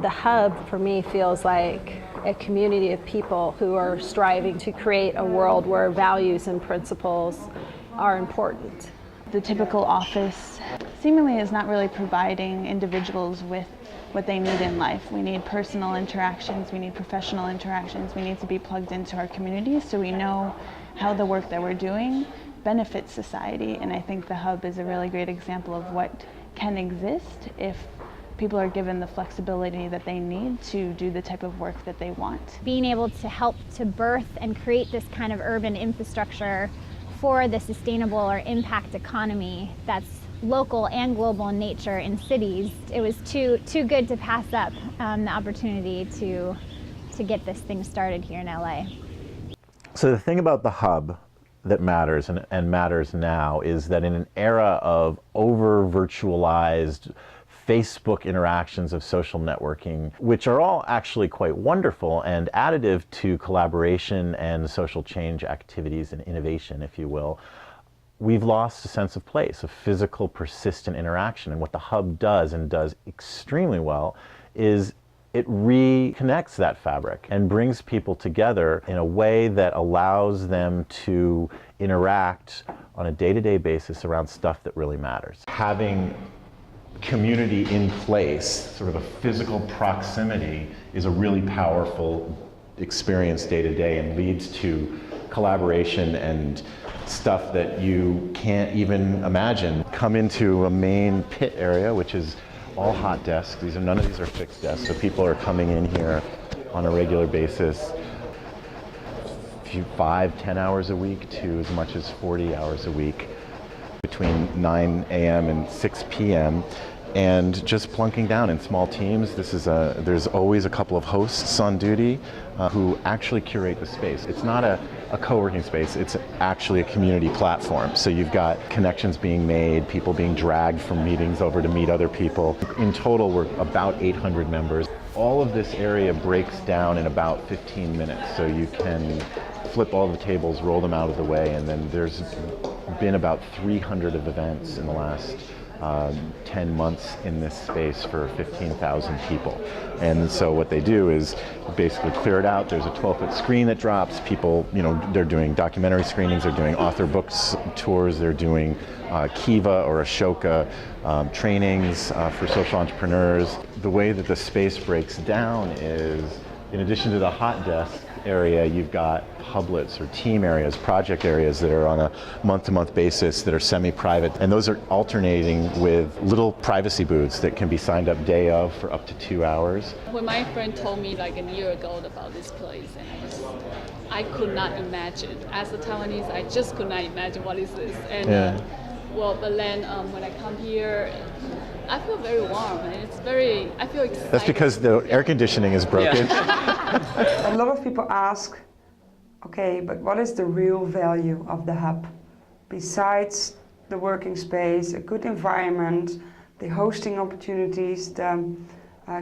The hub for me feels like a community of people who are striving to create a world where values and principles are important. The typical office seemingly is not really providing individuals with what they need in life. We need personal interactions, we need professional interactions, we need to be plugged into our communities so we know how the work that we're doing benefits society. And I think the hub is a really great example of what can exist if people are given the flexibility that they need to do the type of work that they want. Being able to help to birth and create this kind of urban infrastructure for the sustainable or impact economy that's local and global in nature in cities, it was too good to pass up the opportunity to get this thing started here in LA. So the thing about the hub that matters and matters now is that in an era of over-virtualized Facebook interactions of social networking, which are all actually quite wonderful and additive to collaboration and social change activities and innovation, if you will, we've lost a sense of place, of physical, persistent interaction. And what the hub does, and does extremely well, is it reconnects that fabric and brings people together in a way that allows them to interact on a day-to-day basis around stuff that really matters. Having community in place, sort of a physical proximity, is a really powerful experience day to day and leads to collaboration and stuff that you can't even imagine. Come into a main pit area, which is all hot desks. None of these are fixed desks, so people are coming in here on a regular basis, 5-10 hours a week to as much as 40 hours a week, between 9 a.m. and 6 p.m. and just plunking down in small teams. There's always a couple of hosts on duty who actually curate the space. It's not a co-working space, it's actually a community platform. So you've got connections being made, people being dragged from meetings over to meet other people. In total, we're about 800 members. All of this area breaks down in about 15 minutes, so you can flip all the tables, roll them out of the way, and then there's been about 300 of events in the last 10 months in this space for 15,000 people. And so what they do is basically clear it out. There's a 12-foot screen that drops. People, they're doing documentary screenings, they're doing author books tours, they're doing Kiva or Ashoka trainings for social entrepreneurs. The way that the space breaks down is, in addition to the hot desk area, you've got hublets or team areas, project areas that are on a month-to-month basis that are semi-private, and those are alternating with little privacy booths that can be signed up day of for up to 2 hours. When my friend told me like a year ago about this place, and I could not imagine. As a Taiwanese, I just could not imagine what is this. And but then when I come here, I feel very warm, and I feel excited. That's because the air conditioning is broken. Yeah. A lot of people ask, okay, but what is the real value of the hub? Besides the working space, a good environment, the hosting opportunities, the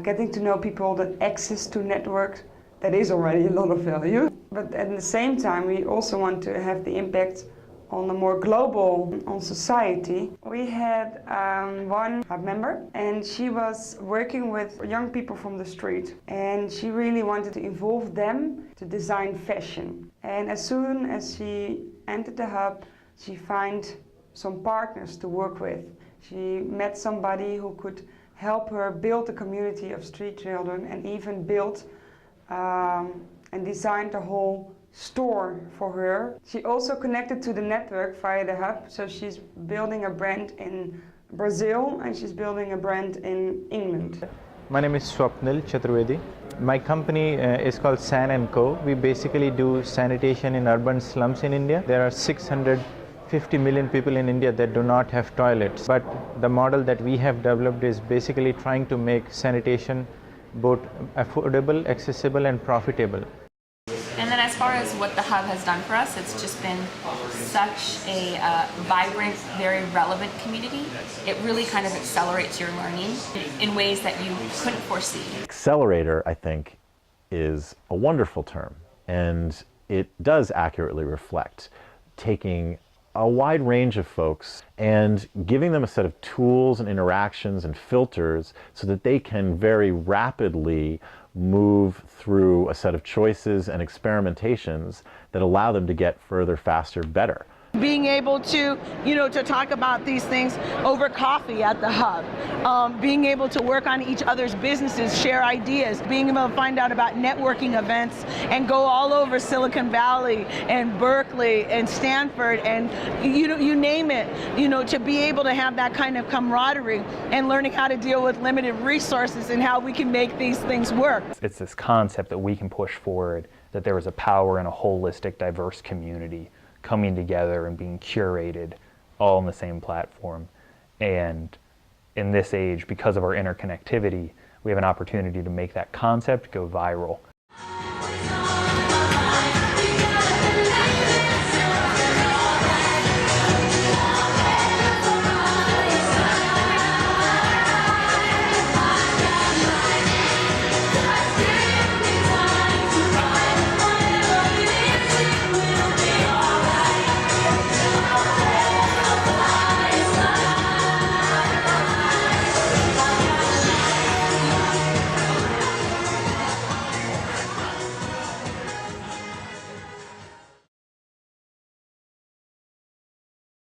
getting to know people, the access to networks, that is already a lot of value. But at the same time, we also want to have the impact on a more global, on society. We had one hub member, and she was working with young people from the street, and she really wanted to involve them to design fashion. And as soon as she entered the hub, she found some partners to work with. She met somebody who could help her build a community of street children, and even built and designed a whole store for her. She also connected to the network via the hub, so she's building a brand in Brazil and she's building a brand in England. My name is Swapnil Chaturvedi. My company is called San & Co. We basically do sanitation in urban slums in India. There are 650 million people in India that do not have toilets, but the model that we have developed is basically trying to make sanitation both affordable, accessible and profitable. And then as far as what the hub has done for us, it's just been such a vibrant, very relevant community. It really kind of accelerates your learning in ways that you couldn't foresee. Accelerator, I think, is a wonderful term, and it does accurately reflect taking a wide range of folks and giving them a set of tools and interactions and filters so that they can very rapidly move through a set of choices and experimentations that allow them to get further, faster, better. Being able to, to talk about these things over coffee at the hub, being able to work on each other's businesses, share ideas, being able to find out about networking events and go all over Silicon Valley and Berkeley and Stanford and you name it, to be able to have that kind of camaraderie and learning how to deal with limited resources and how we can make these things work. It's this concept that we can push forward, that there is a power in a holistic, diverse community coming together and being curated all on the same platform. And in this age, because of our interconnectivity, we have an opportunity to make that concept go viral